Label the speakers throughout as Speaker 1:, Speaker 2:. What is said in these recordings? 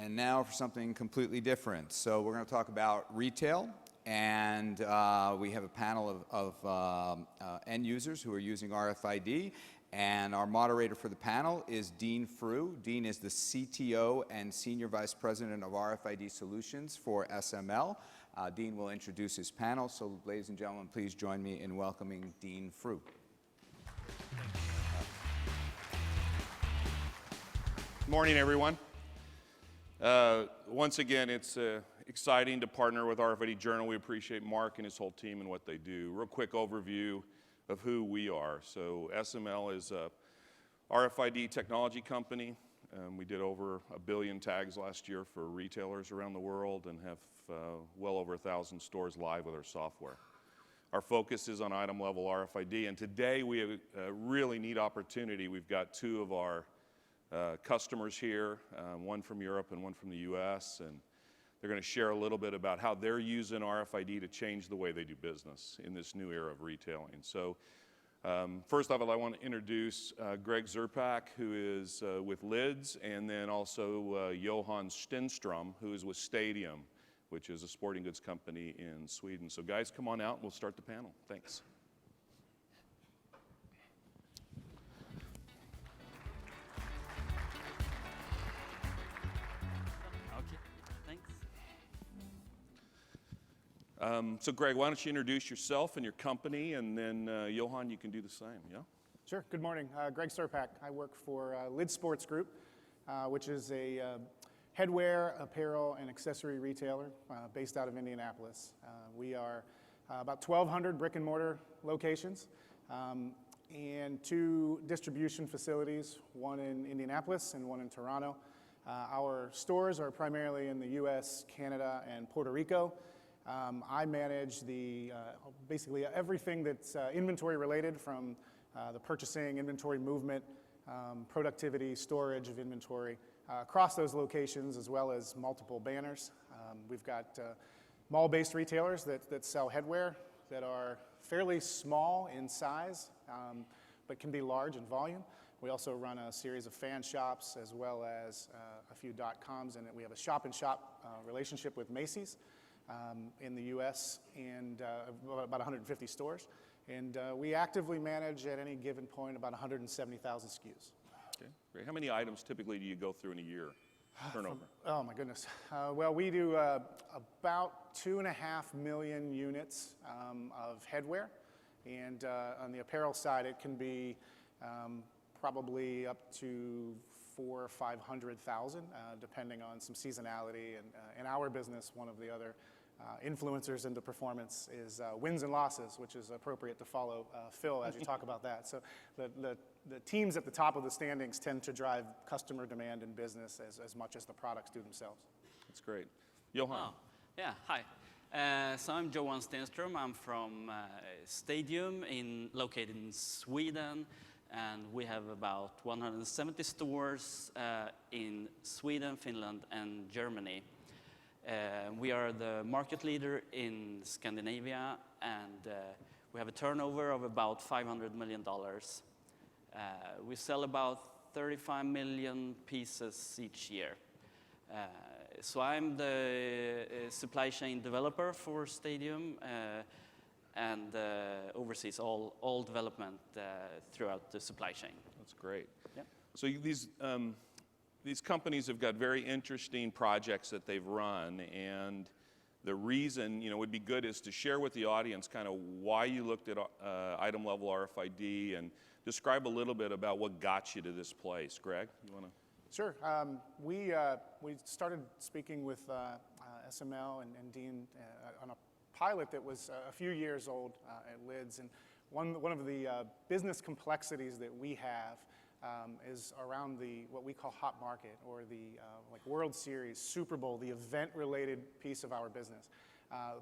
Speaker 1: And now for something completely different. So we're going to talk about retail, and we have a panel of end users who are using RFID, and our moderator for the panel is Dean Frew. Dean is the CTO and Senior Vice President of RFID Solutions for SML. Dean will introduce his panel, so ladies and gentlemen, please join me in welcoming Dean Frew.
Speaker 2: Good morning, everyone. Once again, it's exciting to partner with RFID Journal. We appreciate Mark and his whole team and what they do. Real quick overview of who we are. So SML is a RFID technology company. We did over 1 billion tags last year for retailers around the world and have well over 1,000 stores live with our software. Our focus is on item level RFID, and today we have a really neat opportunity. We've got two of our customers here, one from Europe and one from the US, and they're going to share a little bit about how they're using RFID to change the way they do business in this new era of retailing. So first of all, I want to introduce Greg Zerpak, who is with Lids, and then also Johan Stenström, who is with Stadium, which is a sporting goods company in Sweden. So guys, come on out and we'll start the panel. Thanks. So Greg, why don't you introduce yourself and your company, and then Johan, you can do the same, yeah?
Speaker 3: Sure, good morning. Greg Zerpak. I work for Lids Sports Group, which is a headwear, apparel, and accessory retailer based out of Indianapolis. We are about 1,200 brick and mortar locations and 2 distribution facilities, one in Indianapolis and one in Toronto. Our stores are primarily in the US, Canada, and Puerto Rico. I manage basically everything that's inventory related, from the purchasing, inventory movement, productivity, storage of inventory across those locations, as well as multiple banners. We've got mall-based retailers that sell headwear that are fairly small in size, but can be large in volume. We also run a series of fan shops, as well as a few .coms, and we have a shop-in-shop relationship with Macy's in the US, and about 150 stores. And we actively manage at any given point about 170,000 SKUs.
Speaker 2: Okay, great. How many items typically do you go through in a year, turnover?
Speaker 3: Oh my goodness. Well, we do about 2.5 million units of headwear. And on the apparel side, it can be probably up to 400,000 or 500,000, depending on some seasonality. And in our business, one of the other influencers into performance is wins and losses, which is appropriate to follow Phil as you talk about that. So the teams at the top of the standings tend to drive customer demand and business as much as the products do themselves.
Speaker 2: That's great. Johan.
Speaker 4: Oh, yeah, hi. So I'm Johan Stenström. I'm from Stadium, located in Sweden, and we have about 170 stores in Sweden, Finland, and Germany. We are the market leader in Scandinavia, and we have a turnover of about $500 million. We sell about 35 million pieces each year. So I'm the supply chain developer for Stadium and oversees all development throughout the supply chain.
Speaker 2: That's great.
Speaker 4: Yep.
Speaker 2: So these companies have got very interesting projects that they've run, and the reason, would be good is to share with the audience kind of why you looked at item level RFID and describe a little bit about what got you to this place. Greg, you want to?
Speaker 3: Sure. We started speaking with SML and Dean on a pilot that was a few years old at Lids, and one of the business complexities that we have is around what we call hot market, or the like World Series, Super Bowl, the event-related piece of our business.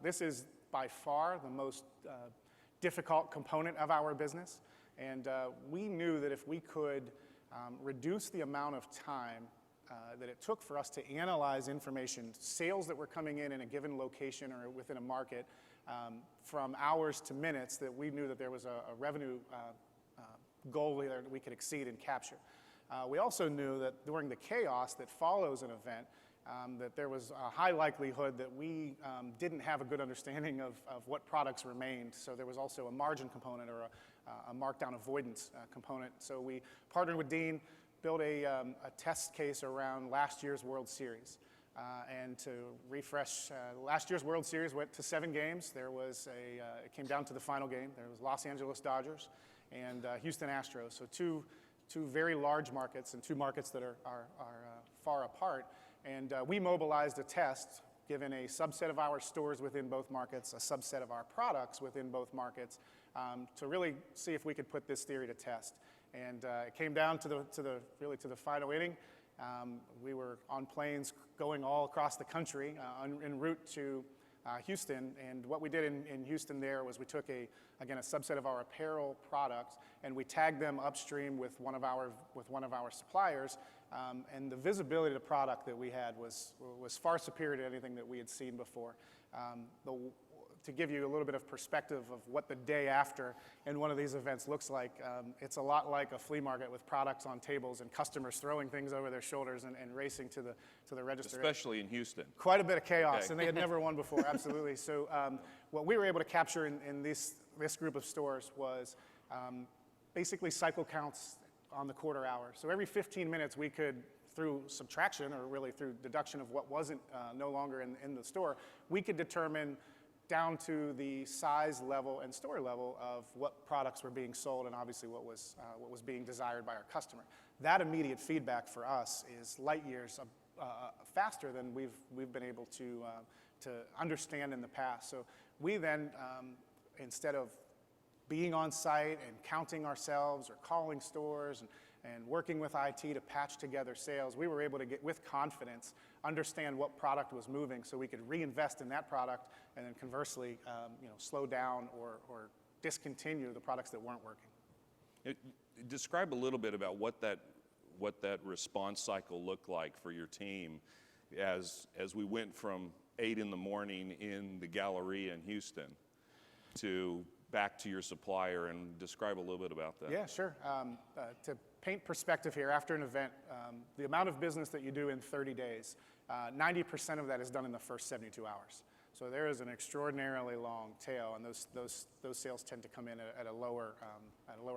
Speaker 3: This is by far the most difficult component of our business, and we knew that if we could reduce the amount of time that it took for us to analyze information, sales that were coming in a given location or within a market, from hours to minutes, that we knew that there was a revenue goal that we could exceed and capture. We also knew that during the chaos that follows an event, that there was a high likelihood that we didn't have a good understanding of what products remained. So there was also a margin component or a markdown avoidance component. So we partnered with Dean, built a test case around last year's World Series. And to refresh, last year's World Series went to 7 games. There was it came down to the final game. There was Los Angeles Dodgers and Houston Astros. So two very large markets and 2 markets that are far apart. And we mobilized a test, given a subset of our stores within both markets, a subset of our products within both markets, to really see if we could put this theory to test. And it came down to the final inning. We were on planes going all across the country en route to Houston, and what we did in Houston there was we took a subset of our apparel products and we tagged them upstream with one of our suppliers, and the visibility of the product that we had was far superior to anything that we had seen before. To give you a little bit of perspective of what the day after in one of these events looks like, it's a lot like a flea market with products on tables and customers throwing things over their shoulders and racing to the register.
Speaker 2: Especially in Houston.
Speaker 3: Quite a bit of chaos,
Speaker 2: Okay.
Speaker 3: and they had never won before, absolutely. So what we were able to capture in this group of stores was basically cycle counts on the quarter hour. So every 15 minutes we could, through subtraction or really through deduction of what wasn't no longer in the store, we could determine down to the size level and store level of what products were being sold and obviously what was being desired by our customer. That immediate feedback for us is light years faster than we've been able to understand in the past. So we then, instead of being on site and counting ourselves or calling stores and working with IT to patch together sales, we were able to get, with confidence, understand what product was moving so we could reinvest in that product and then conversely slow down or discontinue the products that weren't working.
Speaker 2: Describe a little bit about what that response cycle looked like for your team as we went from 8 in the morning in the Galleria in Houston to back to your supplier, and describe a little bit about that.
Speaker 3: Yeah, sure. To paint perspective here, after an event, the amount of business that you do in 30 days, 90% of that is done in the first 72 hours. So there is an extraordinarily long tail, and those sales tend to come in at a lower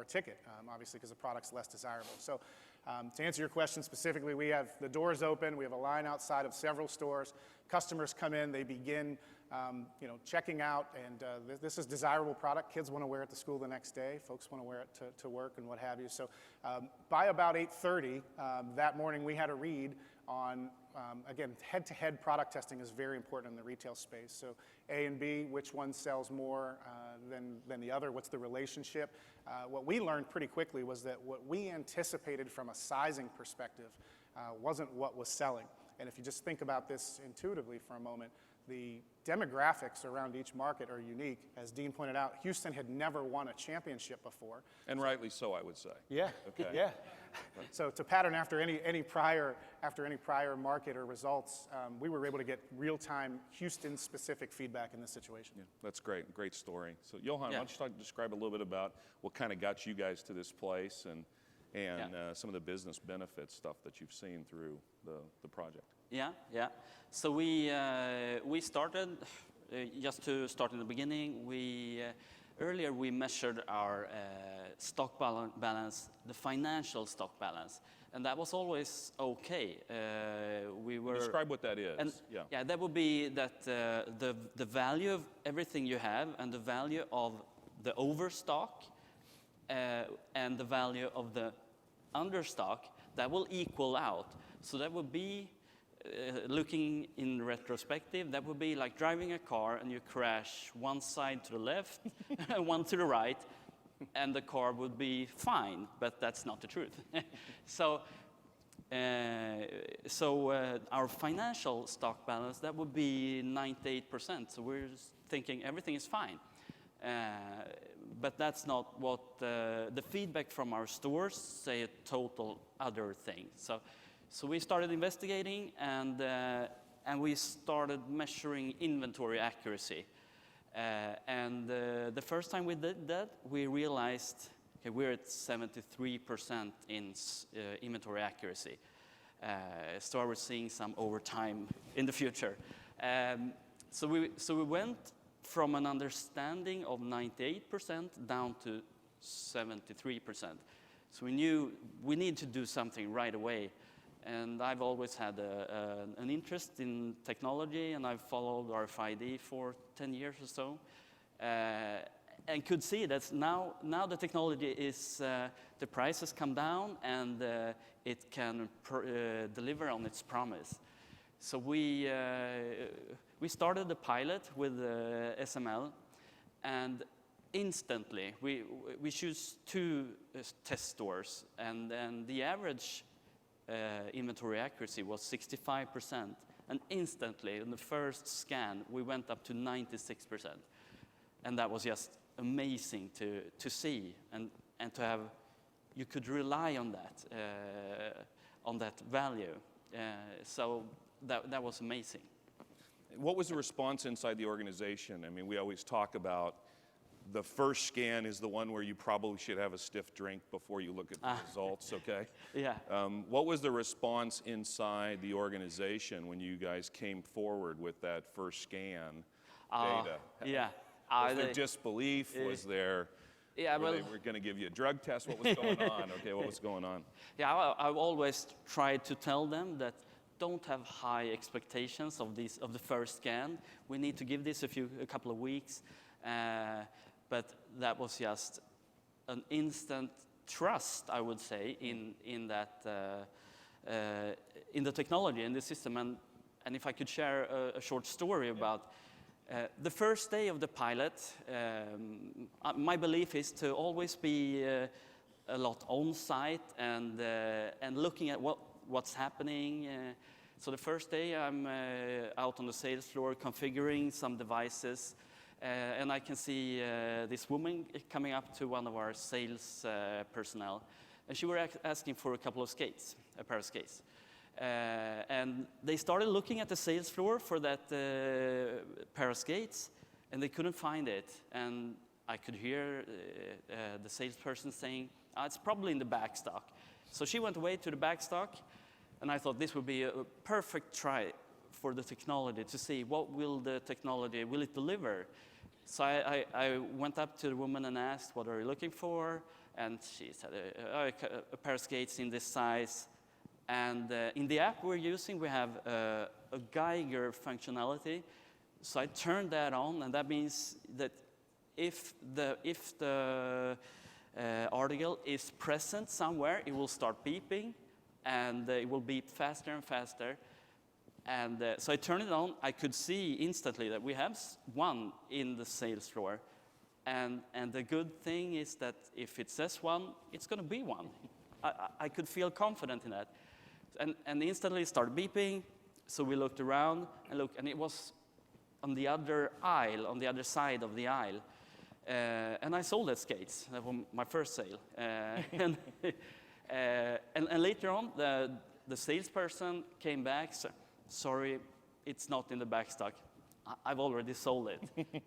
Speaker 3: ticket, obviously because the product's less desirable. So to answer your question specifically, we have the doors open, we have a line outside of several stores. Customers come in, they begin checking out, and this is desirable product. Kids want to wear it to school the next day. Folks want to wear it to work and what have you. So by about 8:30 that morning, we had a read on, again, head-to-head product testing is very important in the retail space. So A and B, which one sells more than the other? What's the relationship? What we learned pretty quickly was that what we anticipated from a sizing perspective wasn't what was selling. And if you just think about this intuitively for a moment, the demographics around each market are unique. As Dean pointed out, Houston had never won a championship before.
Speaker 2: And rightly so, I would say.
Speaker 3: Yeah,
Speaker 2: Okay.
Speaker 3: yeah. So to pattern after any prior market or results, we were able to get real-time Houston-specific feedback in this situation.
Speaker 2: Yeah, that's great. Great story. So Johan, why don't you describe a little bit about what kind of got you guys to this place and some of the business benefits stuff that you've seen through the project.
Speaker 4: Yeah. So we started, just to start in the beginning, earlier we measured our stock balance, the financial stock balance, and that was always okay.
Speaker 2: Describe what that is.
Speaker 4: And yeah, that would be that the value of everything you have and the value of the overstock and the value of the understock, that will equal out. So that would be, looking in retrospective, that would be like driving a car and you crash one side to the left and one to the right, and the car would be fine, but that's not the truth. So our financial stock balance, that would be 98%. So we're thinking everything is fine. But that's not what the feedback from our stores say, a total other thing. So we started investigating, and we started measuring inventory accuracy. And the first time we did that, we realized, okay, we're at 73% in inventory accuracy. So we're seeing some overtime in the future. So we went from an understanding of 98% down to 73%. So we knew we need to do something right away. And I've always had an interest in technology, and I've followed RFID for 10 years or so. And could see that now the technology is, the price has come down, and it can deliver on its promise. So we started the pilot with SML, and instantly we choose 2 test stores, and then the average inventory accuracy was 65%, and instantly in the first scan we went up to 96%, and that was just amazing to see, and to have, you could rely on that value. So that was amazing.
Speaker 2: What was the response inside the organization? I mean, we always talk about the first scan is the one where you probably should have a stiff drink before you look at the results, okay?
Speaker 4: Yeah.
Speaker 2: What was the response inside the organization when you guys came forward with that first scan data?
Speaker 4: Yeah.
Speaker 2: Was there disbelief? Was there, they were going to give you a drug test? What was going on? Okay, what was going on?
Speaker 4: Yeah, I've always tried to tell them that don't have high expectations of the first scan. We need to give this a couple of weeks. But that was just an instant trust, I would say, in that in the technology, in the system. And if I could share a short story about the first day of the pilot, my belief is to always be a lot on site and looking at what's happening. So the first day I'm out on the sales floor configuring some devices. And I can see this woman coming up to one of our sales personnel, and she were asking for a couple of skates, a pair of skates. And they started looking at the sales floor for that pair of skates, and they couldn't find it. And I could hear the salesperson saying, it's probably in the back stock. So she went away to the back stock, and I thought this would be a perfect try for the technology to see what will the technology, will it deliver? So I went up to the woman and asked, what are you looking for? And she said, a pair of skates in this size. And in the app we're using, we have a Geiger functionality. So I turned that on, and that means that if the article is present somewhere, it will start beeping, and it will beep faster and faster. And so I turned it on. I could see instantly that we have one in the sales floor. And the good thing is that if it says one, it's going to be one. I could feel confident in that. And instantly it started beeping. So we looked around and it was on the other aisle, on the other side of the aisle. And I sold that skates. That was my first sale. And later on, the salesperson came back. So, sorry, it's not in the back stock. I've already sold it.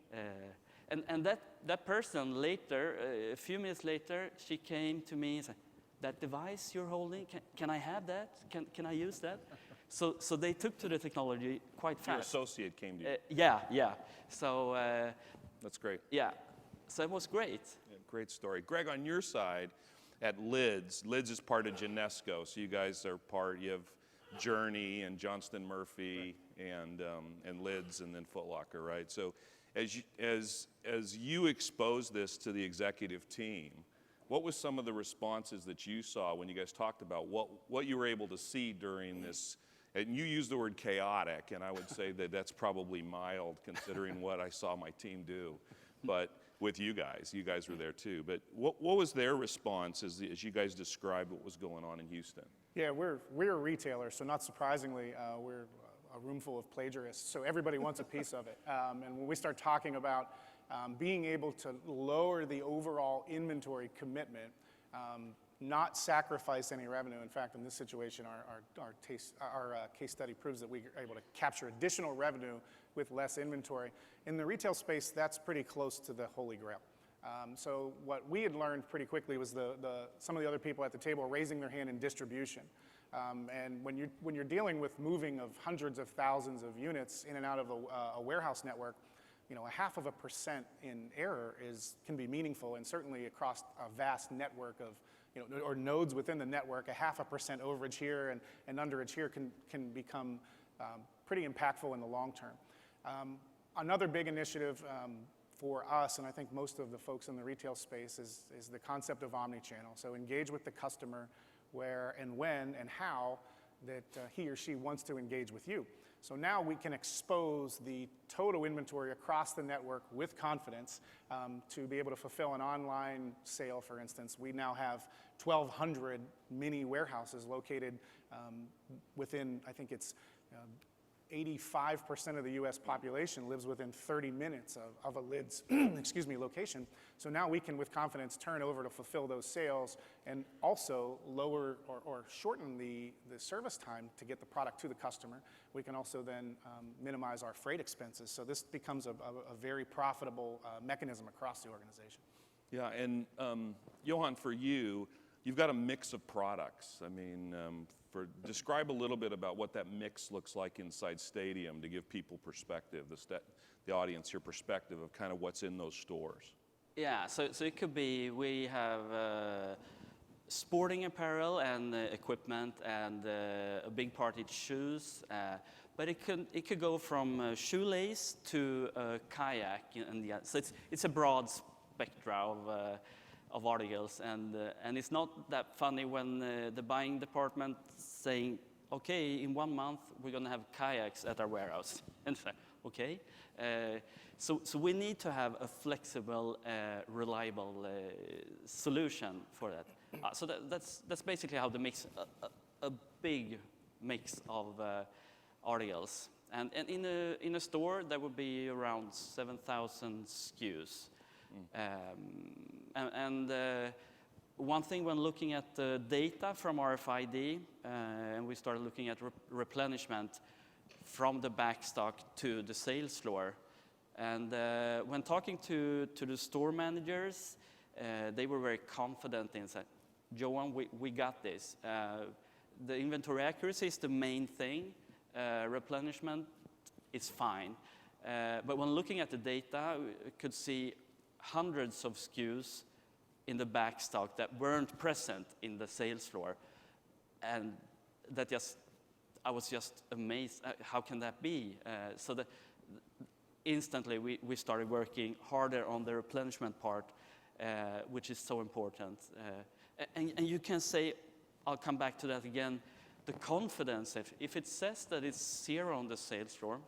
Speaker 4: And that person later, a few minutes later, she came to me and said, that device you're holding, can I have that? Can I use that? So they took to the technology quite fast.
Speaker 2: Your associate came to you.
Speaker 4: Yeah. So
Speaker 2: that's great.
Speaker 4: Yeah, so it was great.
Speaker 2: Yeah, great story. Greg, on your side, at Lids is part of Genesco, so you guys are part. You have Journey and Johnston Murphy and Lids and then Foot Locker, right? So as you expose this to the executive team, what was some of the responses that you saw when you guys talked about what you were able to see during this? And you used the word chaotic, and I would say that that's probably mild considering what I saw my team do. But with you guys were there too. But what was their response as you guys described what was going on in Houston?
Speaker 3: Yeah, we're a retailer, so not surprisingly, we're a room full of plagiarists, so everybody wants a piece of it. And when we start talking about being able to lower the overall inventory commitment, not sacrifice any revenue. In fact, in this situation, our case study proves that we are able to capture additional revenue with less inventory. In the retail space, that's pretty close to the holy grail. So what we had learned pretty quickly was some of the other people at the table raising their hand in distribution. And when you're dealing with moving of hundreds of thousands of units in and out of a warehouse network, you know, 0.5% in error can be meaningful, and certainly across a vast network of, you know, or nodes within the network, 0.5% overage here and underage here can become pretty impactful in the long term. Another big initiative for us, and I think most of the folks in the retail space, is the concept of omnichannel. So engage with the customer where and when and how that he or she wants to engage with you. So now we can expose the total inventory across the network with confidence to be able to fulfill an online sale, for instance. We now have 1,200 mini warehouses located within, I think it's 85% of the US population lives within 30 minutes of a LID's excuse me, location. So now we can, with confidence, turn over to fulfill those sales and also lower or shorten the service time to get the product to the customer. We can also then minimize our freight expenses. So this becomes a very profitable mechanism across the organization.
Speaker 2: Yeah, and Johan, for you, you've got a mix of products. I mean, describe a little bit about what that mix looks like inside Stadium to give people perspective, the audience here perspective of kind of what's in those stores.
Speaker 4: Yeah, so it could be, we have sporting apparel and equipment, and a big part is shoes, but it could go from shoelace to kayak, so it's a broad spectrum of articles, and it's not that funny when the buying department saying, okay, in 1 month we're going to have kayaks at our warehouse, and say, okay. So we need to have a flexible, reliable solution for that. So that's basically how the mix, a big mix of articles, and in a store there would be around 7,000 SKUs. One thing when looking at the data from RFID, and we started looking at replenishment from the backstock to the sales floor. And when talking to the store managers, they were very confident in saying, Johan, we got this. The inventory accuracy is the main thing. Replenishment is fine. But when looking at the data, we could see hundreds of SKUs in the backstock that weren't present in the sales floor. And that I was just amazed, how can that be? So instantly we started working harder on the replenishment part, which is so important. And you can say, I'll come back to that again, the confidence, if it says that it's 0 on the sales floor,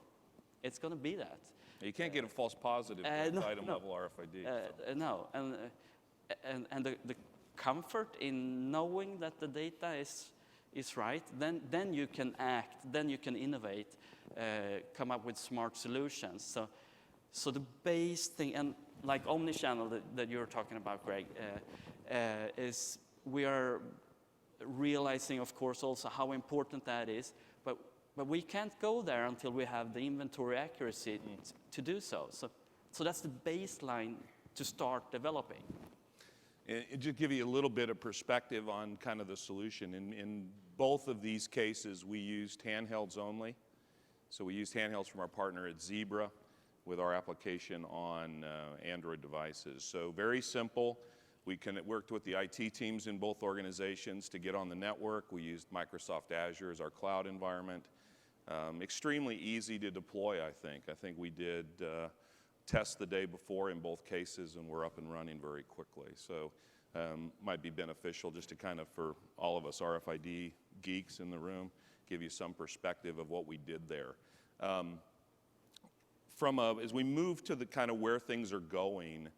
Speaker 4: it's going to be that.
Speaker 2: You can't get a false positive with item level RFID.
Speaker 4: No, and the comfort in knowing that the data is right, then you can act, then you can innovate, come up with smart solutions. So the base thing, and like omnichannel that you're talking about, Greg, is we are realizing, of course, also how important that is, but we can't go there until we have the inventory accuracy to do so. So that's the baseline to start developing.
Speaker 2: And just give you a little bit of perspective on kind of the solution. In both of these cases, we used handhelds only. So we used handhelds from our partner at Zebra with our application on Android devices. So very simple. We worked with the IT teams in both organizations to get on the network. We used Microsoft Azure as our cloud environment. Extremely easy to deploy, I think. I think we did tests the day before in both cases, and we're up and running very quickly. So might be beneficial just to kind of, for all of us RFID geeks in the room, give you some perspective of what we did there. As we move to the kind of where things are going,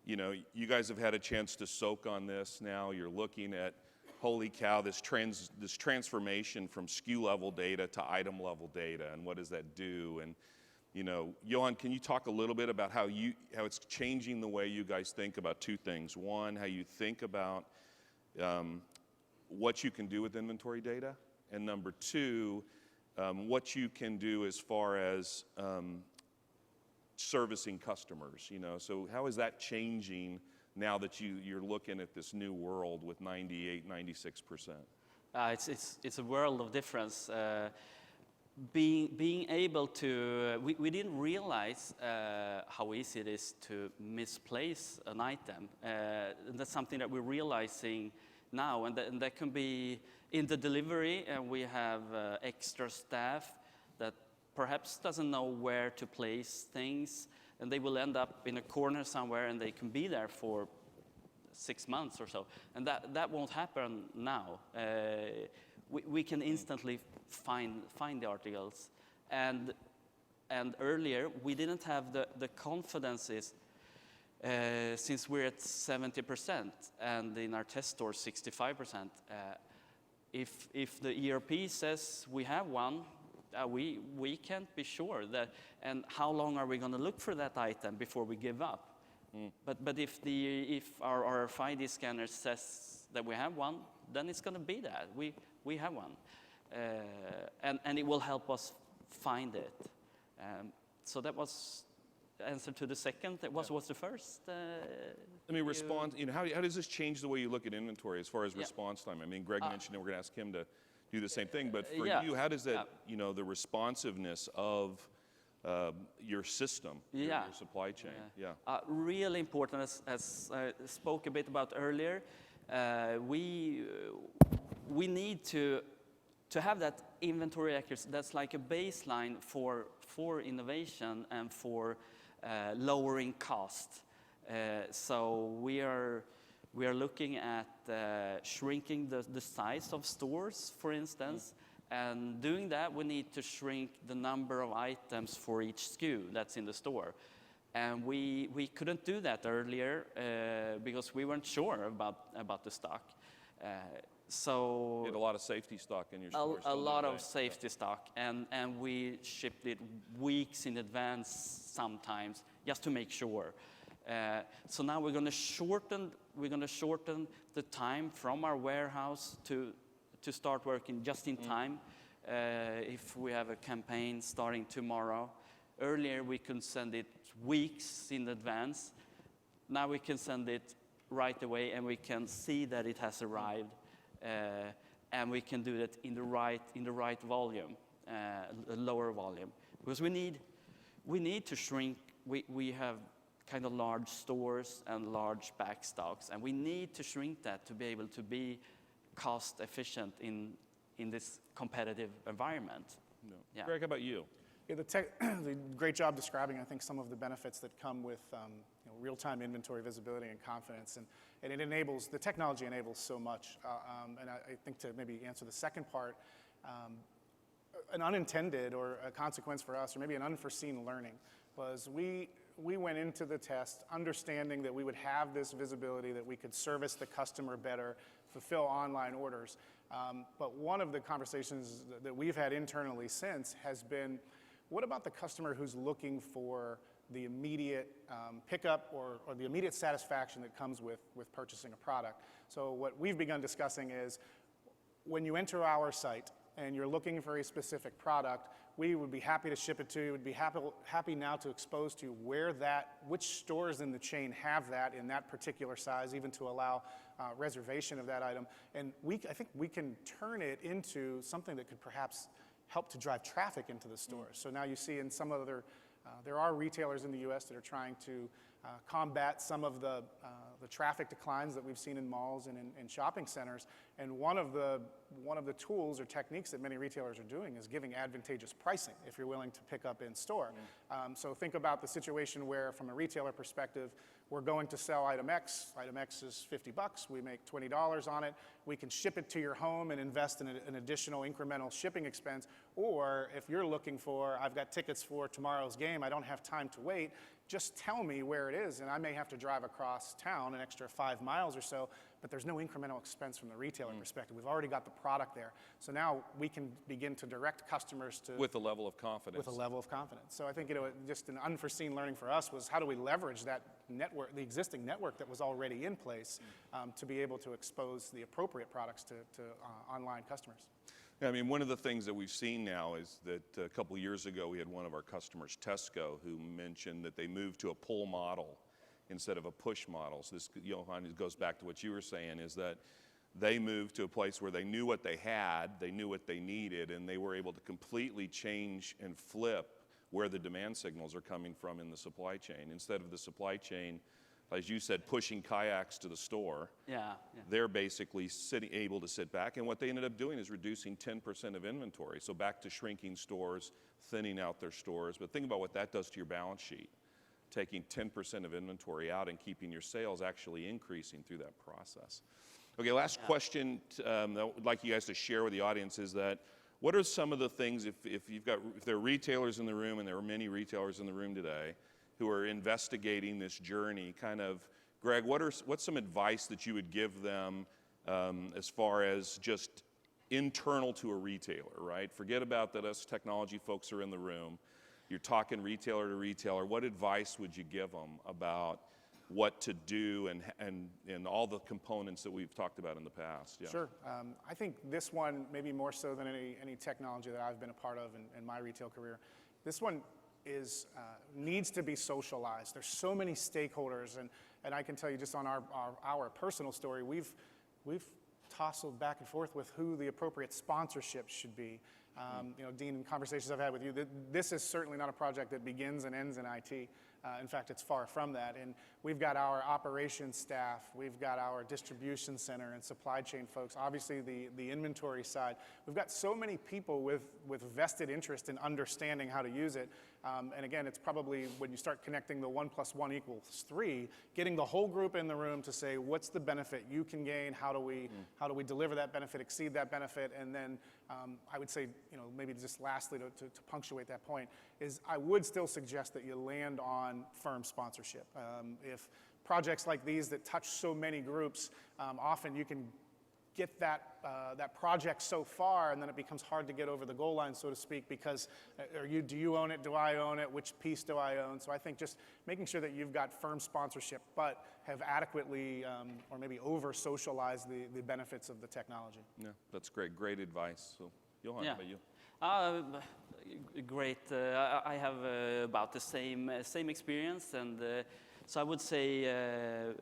Speaker 2: you know, you guys have had a chance to soak on this now. You're looking at, holy cow, this transformation from SKU level data to item level data, and what does that do? And you know, Johan, can you talk a little bit about how it's changing the way you guys think about two things? One, how you think about what you can do with inventory data, and number two, what you can do as far as servicing customers. You know, so how is that changing now that you're looking at this new world with 98, 96%?
Speaker 4: It's a world of difference. Being able to, we didn't realize how easy it is to misplace an item. That's something that we're realizing now, and that can be in the delivery, and we have extra staff that perhaps doesn't know where to place things, and they will end up in a corner somewhere, and they can be there for 6 months or so, and that won't happen now. We can instantly find the articles, and earlier we didn't have the confidences. Since we're at 70% and in our test store 65%, if the ERP says we have one, we can't be sure that. And how long are we going to look for that item before we give up? But if our RFID scanner says that we have one, then it's going to be that we have one, and it will help us find it. So that was the answer to the second. That was the first.
Speaker 2: I mean, response. You know, how does this change the way you look at inventory as far as response time? I mean, Greg mentioned that we're going to ask him to do the same thing, but for you, how does that, you know, the responsiveness of your system, your supply chain?
Speaker 4: Really important, as I spoke a bit about earlier. We need to have that inventory accuracy. That's like a baseline for innovation and for lowering cost. So we are looking at shrinking the size of stores, for instance. And doing that, we need to shrink the number of items for each SKU that's in the store. And we couldn't do that earlier because we weren't sure about the stock. So
Speaker 2: you had a lot of safety stock in your stores.
Speaker 4: A lot of safety stock, and we shipped it weeks in advance sometimes just to make sure. So now we're going to shorten the time from our warehouse to start working just in time. If we have a campaign starting tomorrow, earlier we could send it weeks in advance. Now we can send it right away, and we can see that it has arrived, and we can do that in the right volume, a lower volume, because we need to shrink. We have kind of large stores and large back stocks, and we need to shrink that to be able to be cost efficient in this competitive environment.
Speaker 2: Yeah. Greg, how about you?
Speaker 3: Yeah, the great job describing, I think, some of the benefits that come with real-time inventory visibility and confidence, and it enables, the technology enables so much. And I think to maybe answer the second part, an unintended or a consequence for us, or maybe an unforeseen learning, was we went into the test understanding that we would have this visibility, that we could service the customer better, fulfill online orders. But one of the conversations that we've had internally since has been, what about the customer who's looking for the immediate pickup or the immediate satisfaction that comes with purchasing a product? So what we've begun discussing is, when you enter our site and you're looking for a specific product, we would be happy to ship it to you. We'd be happy now to expose to you which stores in the chain have that in that particular size, even to allow reservation of that item. And I think we can turn it into something that could perhaps help to drive traffic into the stores. So now you see in some other, there are retailers in the US that are trying to combat some of the traffic declines that we've seen in malls and in shopping centers. And one of the tools or techniques that many retailers are doing is giving advantageous pricing if you're willing to pick up in store. So think about the situation where, from a retailer perspective, we're going to sell item X. Item X is $50. We make $20 on it. We can ship it to your home and invest in an additional incremental shipping expense. Or if you're looking for, I've got tickets for tomorrow's game, I don't have time to wait, just tell me where it is, and I may have to drive across town an extra 5 miles or so, but there's no incremental expense from the retailer perspective. We've already got the product there. So now we can begin to direct customers to...
Speaker 2: With a level of confidence.
Speaker 3: With a level of confidence. So I think, just an unforeseen learning for us was, how do we leverage that network, the existing network that was already in place, to be able to expose the appropriate products to online customers.
Speaker 2: I mean, one of the things that we've seen now is that a couple of years ago, we had one of our customers, Tesco, who mentioned that they moved to a pull model instead of a push model. So this, Johan, goes back to what you were saying, is that They moved to a place where they knew what they had, they knew what they needed, and they were able to completely change and flip where the demand signals are coming from in the supply chain. Instead of the supply chain, as you said, pushing kayaks to the store,
Speaker 4: Yeah.
Speaker 2: they're basically able to sit back. And what they ended up doing is reducing 10% of inventory. So back to shrinking stores, thinning out their stores. But think about what that does to your balance sheet. Taking 10% of inventory out and keeping your sales actually increasing through that process. Okay, last question that I would like you guys to share with the audience is that what are some of the things, if there are retailers in the room, and there are many retailers in the room today who are investigating this journey, kind of, Greg, what's some advice that you would give them as far as just internal to a retailer, right? Forget about that us technology folks are in the room. You're talking retailer to retailer. What advice would you give them about what to do and all the components that we've talked about in the past? Yeah.
Speaker 3: Sure. I think this one, maybe more so than any technology that I've been a part of in my retail career, this one needs to be socialized. There's so many stakeholders, and I can tell you just on our personal story, we've tousled back and forth with who the appropriate sponsorship should be. Dean, in conversations I've had with you, this is certainly not a project that begins and ends in IT. In fact, it's far from that. And we've got our operations staff, we've got our distribution center and supply chain folks, obviously the inventory side. We've got so many people with vested interest in understanding how to use it. And again, it's probably when you start connecting the 1 + 1 = 3, getting the whole group in the room to say, what's the benefit you can gain? How do we deliver that benefit, exceed that benefit? And then I would say, maybe just lastly to punctuate that point, is I would still suggest that you land on firm sponsorship. If projects like these that touch so many groups, often you can get that project so far, and then it becomes hard to get over the goal line, so to speak, because do you own it? Do I own it? Which piece do I own? So I think just making sure that you've got firm sponsorship, but have adequately or maybe over-socialized the benefits of the technology.
Speaker 2: Yeah, that's great. Great advice. So, Johan, how about you?
Speaker 4: Great. I have about the same experience, and so I would say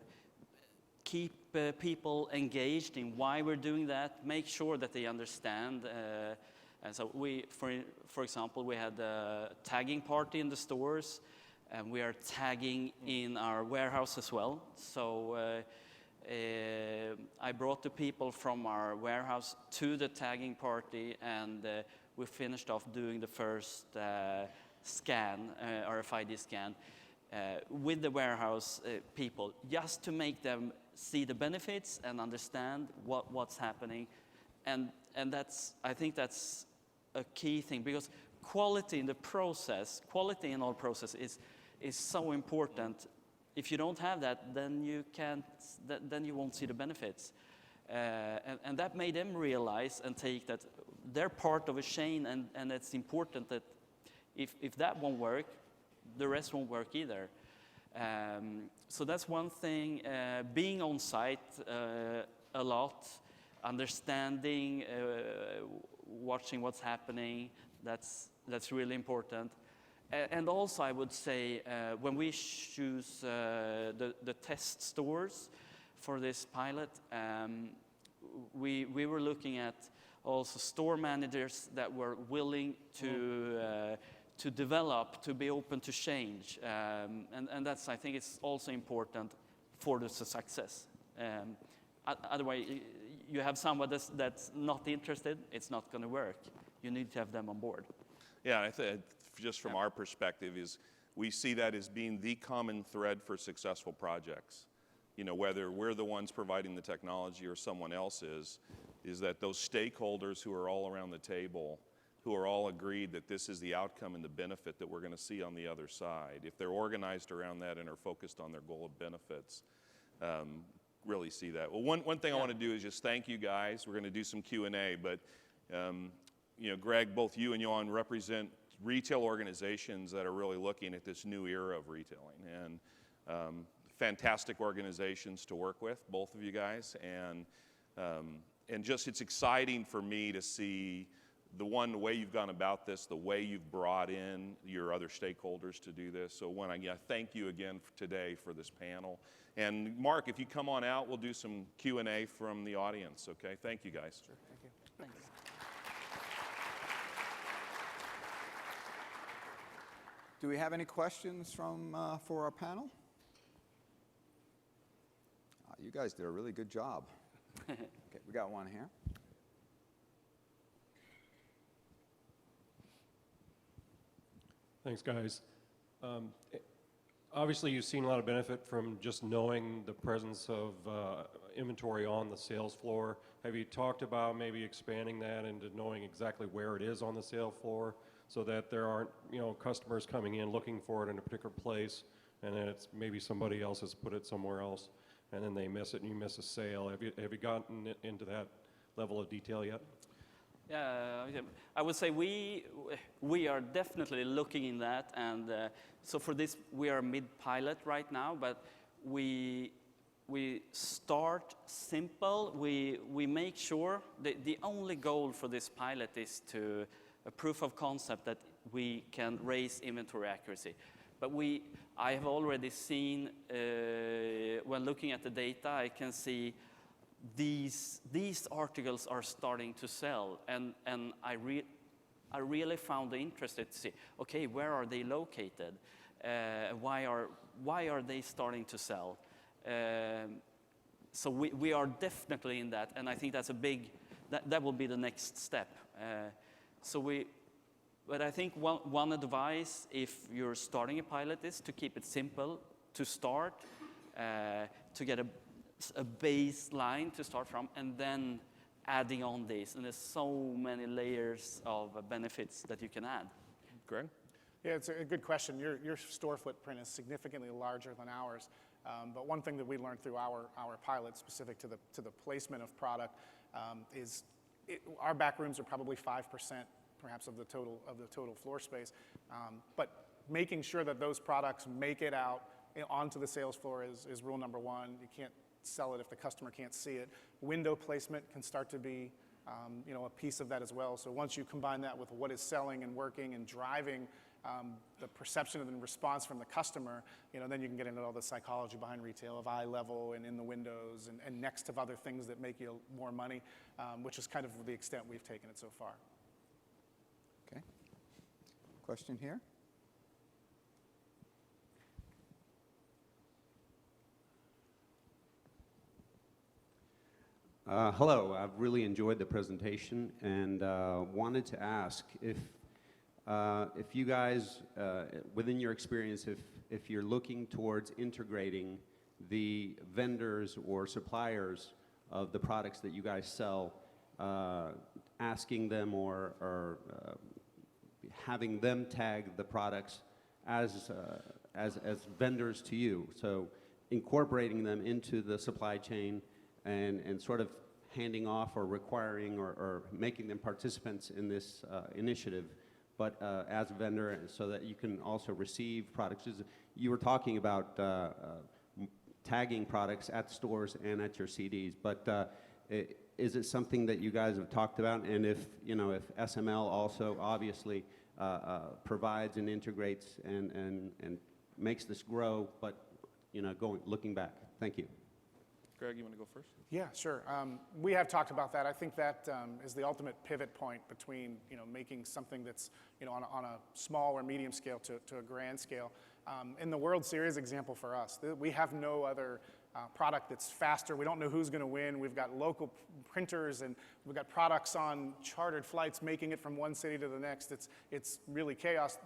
Speaker 4: keep people engaged in why we're doing that. Make sure that they understand. And so for example, we had a tagging party in the stores, and we are tagging in our warehouse as well. So I brought the people from our warehouse to the tagging party, and we finished off doing the first scan, RFID scan, with the warehouse people, just to make them see the benefits and understand what's happening. And I think that's a key thing, because quality in the process, quality in all process is so important. If you don't have that, then you won't see the benefits. And that made them realize and take that they're part of a chain, and it's important that if that won't work, the rest won't work either. So that's one thing. Being on site a lot, understanding, watching what's happening, that's really important. And also, I would say, when we choose the test stores for this pilot, we were looking at also store managers that were willing to develop, to be open to change. And that's, I think it's also important for the success. Otherwise, you have someone that's not interested, it's not going to work. You need to have them on board.
Speaker 2: Yeah, I think just from our perspective is we see that as being the common thread for successful projects. Whether we're the ones providing the technology or someone else is that those stakeholders who are all around the table, who are all agreed that this is the outcome and the benefit that we're going to see on the other side, if they're organized around that and are focused on their goal of benefits, really see that. Well, one thing I want to do is just thank you guys. We're going to do some Q&A, but Greg, both you and Johan represent retail organizations that are really looking at this new era of retailing, and fantastic organizations to work with, both of you guys, and just it's exciting for me to see the way you've gone about this, the way you've brought in your other stakeholders to do this. So I thank you again today for this panel. And Mark, if you come on out, we'll do some Q&A from the audience, okay? Thank you, guys.
Speaker 3: Sure, thank you.
Speaker 4: Thanks.
Speaker 1: Do we have any questions for our panel? You guys did a really good job. Okay, we got one here.
Speaker 5: Thanks, guys. Obviously, you've seen a lot of benefit from just knowing the presence of inventory on the sales floor. Have you talked about maybe expanding that into knowing exactly where it is on the sales floor so that there aren't, customers coming in looking for it in a particular place and then it's maybe somebody else has put it somewhere else and then they miss it and you miss a sale? Have you gotten into that level of detail yet?
Speaker 4: Yeah, I would say we are definitely looking in that, and so for this we are mid-pilot right now, but we start simple. We make sure the only goal for this pilot is to a proof of concept that we can raise inventory accuracy. But I have already seen when looking at the data, I can see these articles are starting to sell, and I really found it interesting to see, okay, where are they located? Why are they starting to sell? So we are definitely in that, and I think that's that will be the next step. But I think one advice if you're starting a pilot is to keep it simple to start, to get a baseline to start from, and then adding on this. And there's so many layers of benefits that you can add.
Speaker 2: Greg?
Speaker 3: Yeah, it's a good question. Your store footprint is significantly larger than ours. But one thing that we learned through our pilot specific to the placement of product is our back rooms are probably 5% perhaps of the total floor space. But making sure that those products make it out onto the sales floor is rule number one. You can't sell it if the customer can't see it. Window placement can start to be a piece of that as well. So once you combine that with what is selling and working and driving the perception and response from the customer, then you can get into all the psychology behind retail of eye level and in the windows and next to other things that make you more money, which is kind of the extent we've taken it so far.
Speaker 1: Okay. Question here?
Speaker 6: Hello, I've really enjoyed the presentation and wanted to ask if you guys, within your experience, if you're looking towards integrating the vendors or suppliers of the products that you guys sell, asking them or having them tag the products as vendors to you, so incorporating them into the supply chain and sort of handing off or requiring or making them participants in this initiative, but as a vendor so that you can also receive products. You were talking about tagging products at stores and at your CDs, but is it something that you guys have talked about? And if SML also obviously provides and integrates and makes this grow, but looking back. Thank you.
Speaker 2: Greg, you want to go first?
Speaker 3: Yeah, sure. We have talked about that. I think that is the ultimate pivot point between making something that's on a small or medium scale to a grand scale. In the World Series example for us, we have no other product that's faster. We don't know who's going to win. We've got local printers and we've got products on chartered flights making it from one city to the next. It's really chaos.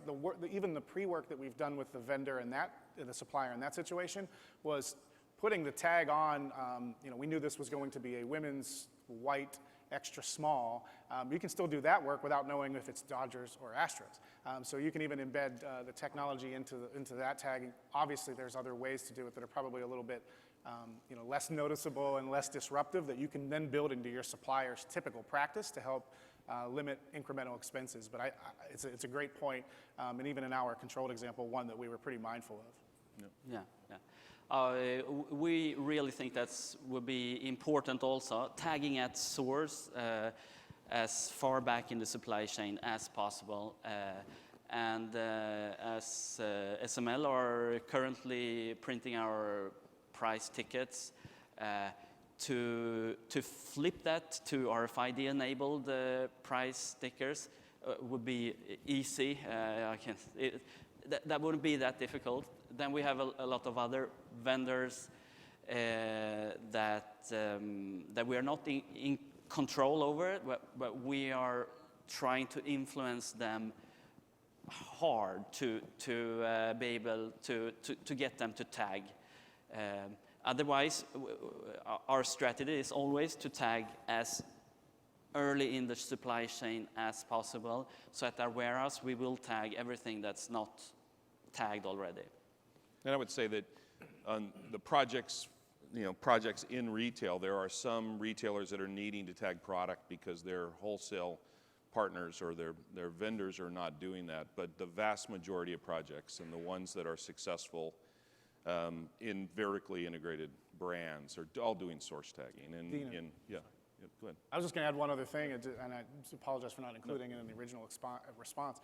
Speaker 3: Even the pre-work that we've done with the vendor and the supplier in that situation was putting the tag on. We knew this was going to be a women's white extra small. You can still do that work without knowing if it's Dodgers or Astros. So you can even embed the technology into that tagging. Obviously, there's other ways to do it that are probably a little bit less noticeable and less disruptive that you can then build into your supplier's typical practice to help limit incremental expenses. But it's a great point, and even in our controlled example, one that we were pretty mindful of.
Speaker 4: Yeah. We really think that would be important also, tagging at source. as far back in the supply chain as possible. And as SML are currently printing our price tickets, to flip that to RFID-enabled price stickers would be easy. That wouldn't be that difficult. Then we have a lot of other vendors that we are not in control over, but we are trying to influence them hard to be able to get them to tag. Otherwise, our strategy is always to tag as early in the supply chain as possible. So at our warehouse, we will tag everything that's not tagged already.
Speaker 2: And I would say that on the projects, projects in retail, there are some retailers that are needing to tag product because their wholesale partners or their vendors are not doing that. But the vast majority of projects and the ones that are successful in vertically integrated brands are all doing source tagging. And yeah, go ahead.
Speaker 3: I was just going to add one other thing, and I apologize for not including it in the original response.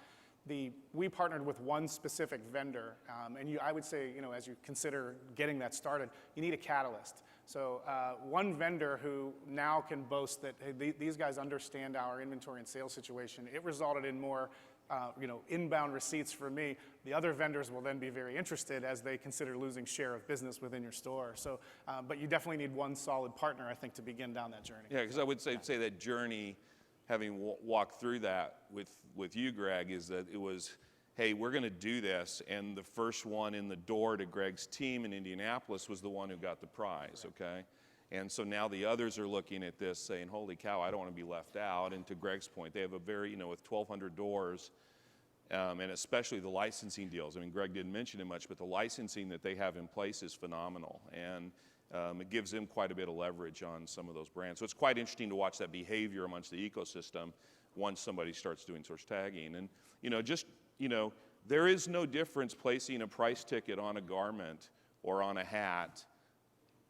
Speaker 3: We partnered with one specific vendor, and I would say, as you consider getting that started, you need a catalyst. So one vendor who now can boast that, hey, these guys understand our inventory and sales situation, it resulted in more inbound receipts for me. The other vendors will then be very interested as they consider losing share of business within your store. So, but you definitely need one solid partner, I think, to begin down that journey.
Speaker 2: Yeah, because I would say that journey, having walked through that with you, Greg, is that it was, hey, we're going to do this, and the first one in the door to Greg's team in Indianapolis was the one who got the prize, okay? And so now the others are looking at this saying, holy cow, I don't want to be left out. And to Greg's point, they have a very, with 1,200 doors, and especially the licensing deals. I mean, Greg didn't mention it much, but the licensing that they have in place is phenomenal. And it gives them quite a bit of leverage on some of those brands. So it's quite interesting to watch that behavior amongst the ecosystem once somebody starts doing source tagging. And, there is no difference placing a price ticket on a garment or on a hat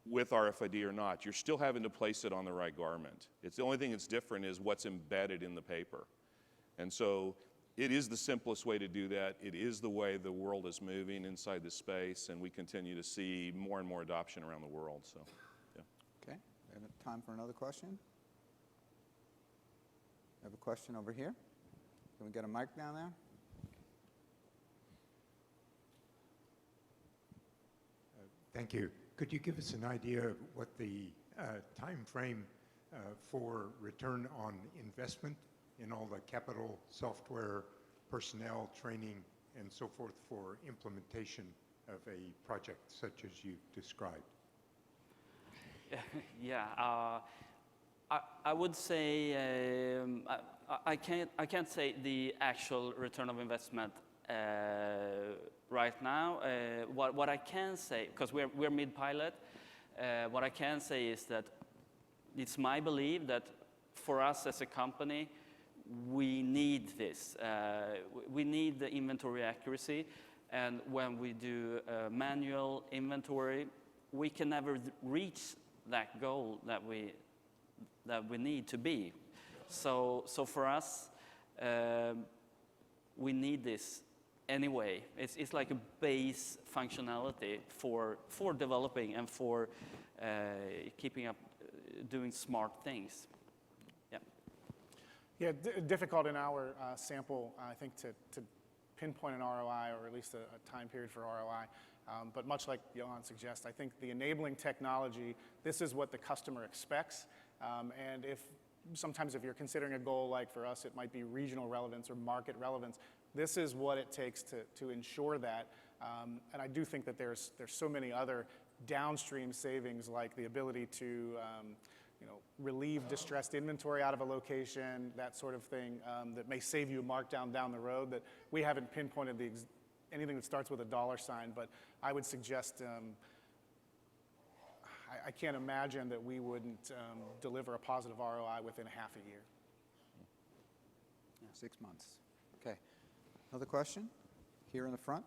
Speaker 2: with RFID or not. You're still having to place it on the right garment. It's the only thing that's different is what's embedded in the paper. And so it is the simplest way to do that. It is the way the world is moving inside the space, and we continue to see more and more adoption around the world. So, yeah.
Speaker 1: Okay, we have time for another question. We have a question over here. Can we get a mic down there?
Speaker 7: Thank you. Could you give us an idea of what the time frame for return on investment in all the capital, software, personnel, training, and so forth for implementation of a project such as you described?
Speaker 4: Yeah, I would say I can't say the actual return of investment right now. What I can say, because we're mid-pilot, what I can say is that it's my belief that for us as a company, we need this. We need the inventory accuracy, and when we do manual inventory, we can never reach that goal that we need to be. So for us, we need this anyway. It's like a base functionality for developing and for keeping up doing smart things. Yeah.
Speaker 3: Yeah, difficult in our sample, I think, to pinpoint an ROI or at least a time period for ROI. But much like Johan suggests, I think the enabling technology, this is what the customer expects. And sometimes if you're considering a goal, like for us, it might be regional relevance or market relevance, this is what it takes to ensure that. And I do think that there's so many other downstream savings, like the ability to relieve distressed inventory out of a location, that sort of thing, that may save you a markdown down the road, that we haven't pinpointed anything that starts with a dollar sign, but I would suggest, I can't imagine that we wouldn't deliver a positive ROI within half a year.
Speaker 1: Yeah, 6 months. Okay. Another question? Here in the front.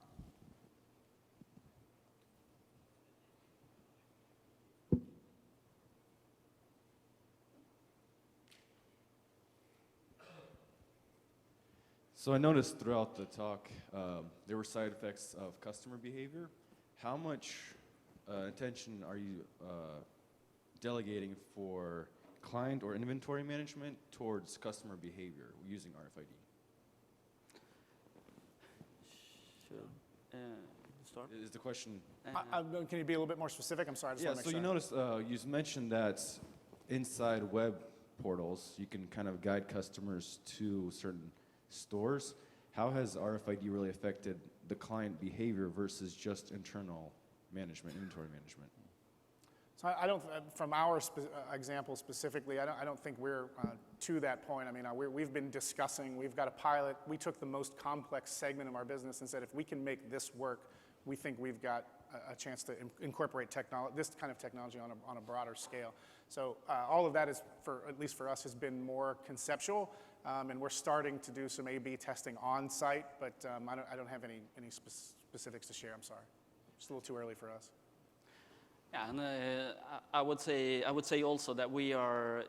Speaker 8: So I noticed throughout the talk there were side effects of customer behavior. How much attention are you delegating for client or inventory management towards customer behavior using RFID?
Speaker 4: Should start?
Speaker 8: Is the question?
Speaker 3: Can you be a little bit more specific? I'm sorry, I just
Speaker 8: Yeah,
Speaker 3: want to
Speaker 8: so
Speaker 3: make
Speaker 8: you
Speaker 3: sure.
Speaker 8: noticed, you mentioned that inside web portals, you can kind of guide customers to certain stores. How has RFID really affected the client behavior versus just internal management, inventory management?
Speaker 3: So I don't, from our example specifically, I don't think we're to that point. I mean, we've been discussing, we've got a pilot. We took the most complex segment of our business and said, if we can make this work, we think we've got a chance to incorporate this kind of technology on a broader scale. So all of that is, at least for us, has been more conceptual, and we're starting to do some A/B testing on site, but I don't have any specifics to share. I'm sorry, it's a little too early for us.
Speaker 4: Yeah, and I would say also that we are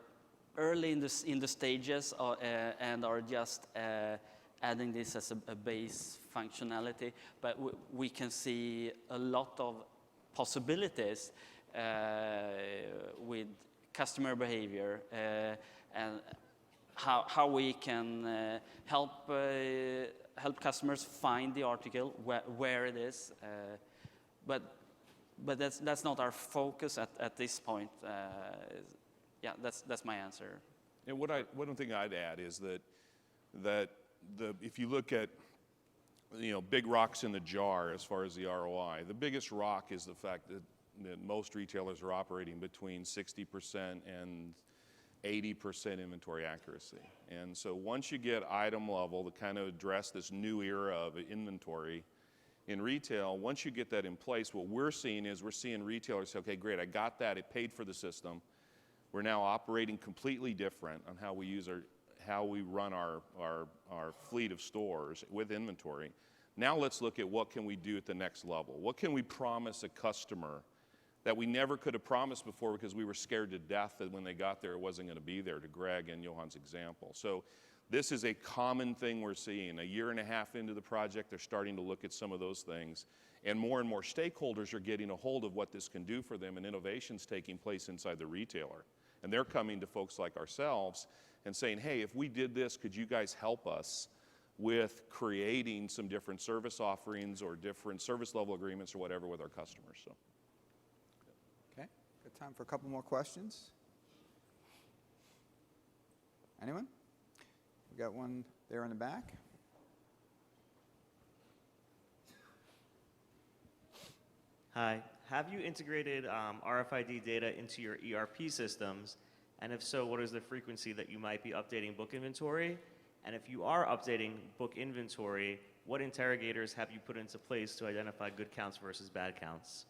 Speaker 4: early in the stages and are just adding this as a base functionality, but we can see a lot of possibilities with customer behavior and how we can help customers find the article where it is, but that's not our focus at this point. Yeah, that's my answer.
Speaker 2: And one thing I'd add is that if you look at big rocks in the jar as far as the ROI, the biggest rock is the fact that most retailers are operating between 60% and 80% inventory accuracy. And so once you get item level to kind of address this new era of inventory in retail, once you get that in place, what we're seeing retailers say, okay, great, I got that, it paid for the system. We're now operating completely different on how we run our fleet of stores with inventory. Now let's look at what can we do at the next level. What can we promise a customer that we never could have promised before because we were scared to death that when they got there it wasn't going to be there, to Greg and Johan's example. So this is a common thing we're seeing. A year and a half into the project, they're starting to look at some of those things. And more stakeholders are getting a hold of what this can do for them, and innovation's taking place inside the retailer. And they're coming to folks like ourselves and saying, hey, if we did this, could you guys help us with creating some different service offerings or different service level agreements or whatever with our customers? So.
Speaker 1: Okay, got time for a couple more questions. Anyone? We got one there in the back.
Speaker 9: Hi. Have you integrated RFID data into your ERP systems? And if so, what is the frequency that you might be updating book inventory? And if you are updating book inventory, what interrogators have you put into place to identify good counts versus bad counts?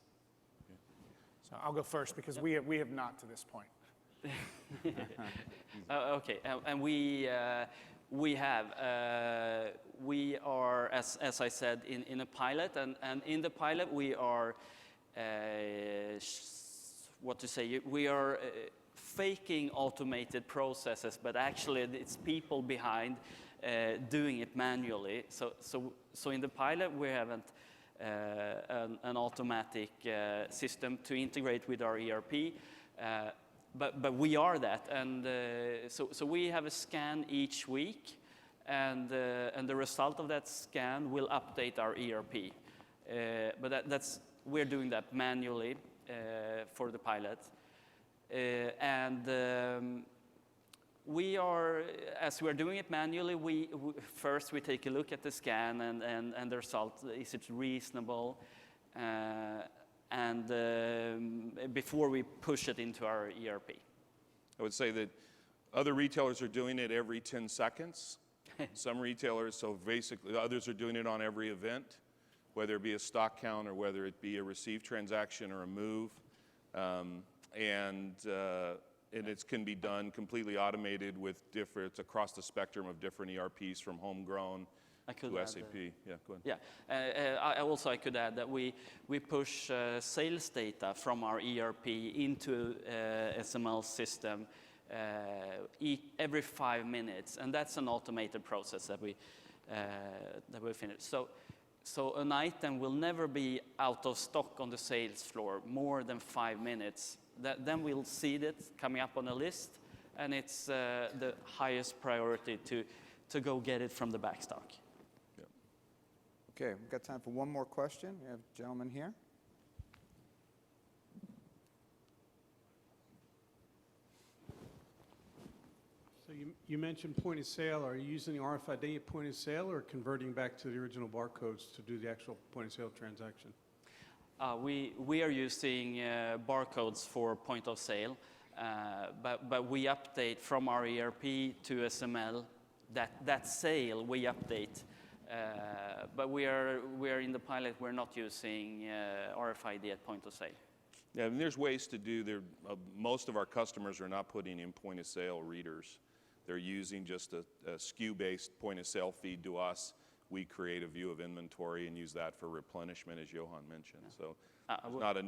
Speaker 3: So I'll go first because we have not to this point.
Speaker 4: Okay, and we are, as I said, in a pilot, and in the pilot we are, we are faking automated processes, but actually it's people behind doing it manually. So in the pilot we haven't an automatic system to integrate with our ERP. But we are that, and so we have a scan each week, and the result of that scan will update our ERP. But we're doing that manually for the pilot, and we are, as we're doing it manually, first we take a look at the scan and the result, is it reasonable? And before we push it into our ERP.
Speaker 2: I would say that other retailers are doing it every 10 seconds. Some retailers, so basically others are doing it on every event, whether it be a stock count or whether it be a receive transaction or a move. And it can be done completely automated with different, across the spectrum of different ERPs from homegrown to SAP. Yeah, go ahead.
Speaker 4: Yeah, I could add that we push sales data from our ERP into SML system every 5 minutes, and that's an automated process that that we finished. So an item will never be out of stock on the sales floor more than 5 minutes. Then we'll see it coming up on a list, and it's the highest priority to go get it from the back stock.
Speaker 1: Okay, we've got time for one more question. We have a gentleman here.
Speaker 10: So you mentioned point of sale. Are you using the RFID at point of sale or converting back to the original barcodes to do the actual point of sale transaction?
Speaker 4: We are using barcodes for point of sale, but we update from our ERP to SML. That sale we update, but we are in the pilot. We're not using RFID at point of sale.
Speaker 2: Yeah, and there's ways to do there. Most of our customers are not putting in point of sale readers. They're using just a SKU-based point of sale feed to us. We create a view of inventory and use that for replenishment, as Johan mentioned. So it's not a